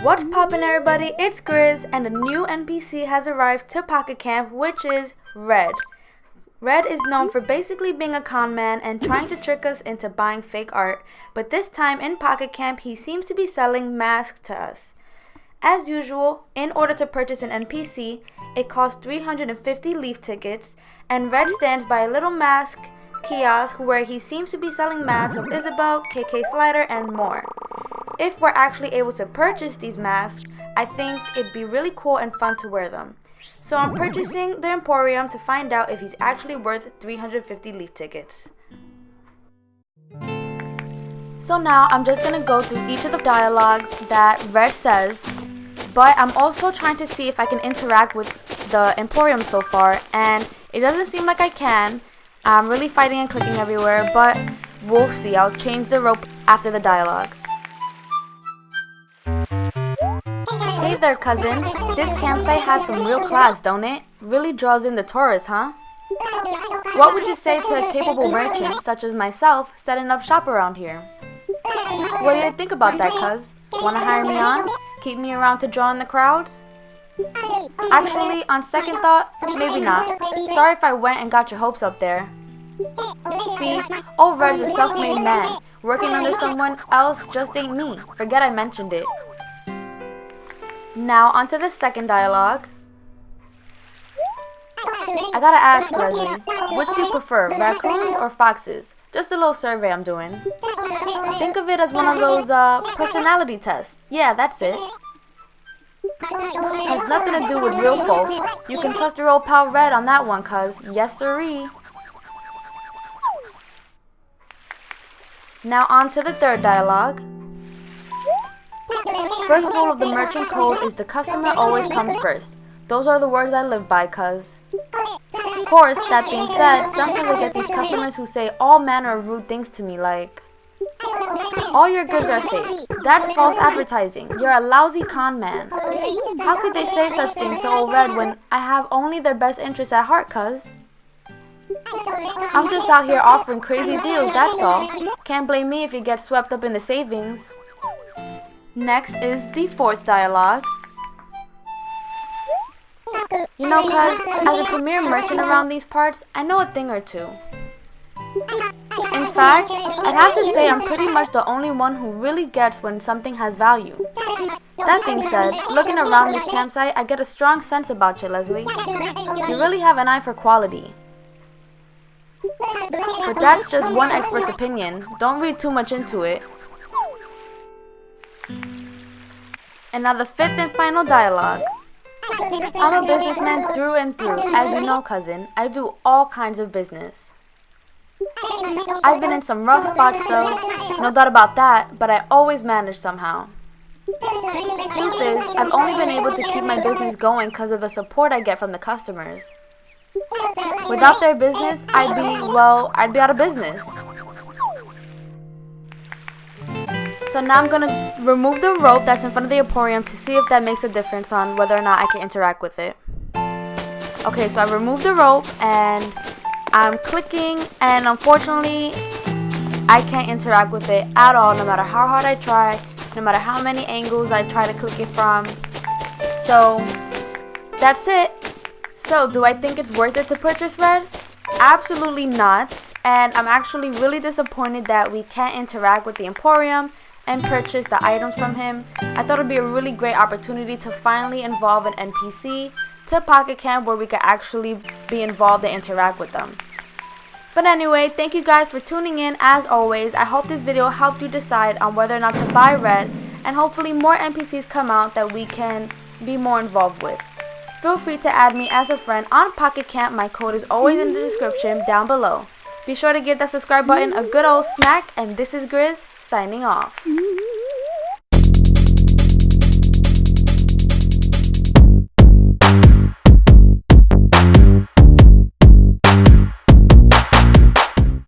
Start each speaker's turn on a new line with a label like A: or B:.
A: What's poppin' everybody, it's Grizz, and a new NPC has arrived to Pocket Camp, which is Red. Red is known for basically being a con man and trying to trick us into buying fake art, but this time in Pocket Camp he seems to be selling masks to us. As usual, in order to purchase an NPC, it costs 350 leaf tickets, and Red stands by a little mask kiosk where he seems to be selling masks of Isabelle, KK Slider, and more. If we're actually able to purchase these masks, I think it'd be really cool and fun to wear them. So I'm purchasing the Emporium to find out if he's actually worth 350 leaf tickets. So now I'm just gonna go through each of the dialogues that Red says, but I'm also trying to see if I can interact with the Emporium so far, and it doesn't seem like I can. I'm really fighting and clicking everywhere, but we'll see. I'll change the rope after the dialogue. Hey there, cousin. This campsite has some real class, don't it? Really draws in the tourists, huh? What would you say to capable merchants such as myself setting up shop around here? What do you think about that, cuz? Wanna hire me on? Keep me around to draw in the crowds? Actually, on second thought, maybe not. Sorry if I went and got your hopes up there. See, old Red's a self-made man. Working under someone else just ain't me. Forget I mentioned it. Now, onto the second dialogue. I gotta ask, Leslie, which do you prefer, raccoons or foxes? Just a little survey I'm doing. Think of it as one of those personality tests. Yeah, that's it. Has nothing to do with real folks. You can trust your old pal Red on that one, cuz. Yes sirree. Now on to the third dialogue. First rule of the merchant code is the customer always comes first. Those are the words I live by, cuz. Of course, that being said, sometimes I get these customers who say all manner of rude things to me like, all your goods are fake. That's false advertising. You're a lousy con man. How could they say such things to old Red when I have only their best interests at heart, cuz? I'm just out here offering crazy deals, that's all. Can't blame me if you get swept up in the savings. Next is the fourth dialogue. You know, cuz, as a premier merchant around these parts, I know a thing or two. In fact, I'd have to say I'm pretty much the only one who really gets when something has value. That being said, looking around this campsite, I get a strong sense about you, Leslie. You really have an eye for quality. But that's just one expert's opinion. Don't read too much into it. And now the fifth and final dialogue. I'm a businessman through and through. As you know, cousin, I do all kinds of business. I've been in some rough spots though, no doubt about that, but I always manage somehow. Truth is, I've only been able to keep my business going because of the support I get from the customers. Without their business, I'd be out of business. So now I'm gonna remove the rope that's in front of the Emporium to see if that makes a difference on whether or not I can interact with it. Okay, so I removed the rope and I'm clicking, and unfortunately I can't interact with it at all, no matter how hard I try, no matter how many angles I try to click it from. So that's it. So do I think it's worth it to purchase Red? Absolutely not, and I'm actually really disappointed that we can't interact with the Emporium and purchase the items from him. I thought it would be a really great opportunity to finally involve an NPC to Pocket Camp where we could actually be involved and interact with them. But anyway, thank you guys for tuning in as always. I hope this video helped you decide on whether or not to buy Red, and hopefully more NPCs come out that we can be more involved with. Feel free to add me as a friend on Pocket Camp. My code is always in the description down below. Be sure to give that subscribe button a good old smack, and this is Grizz signing off.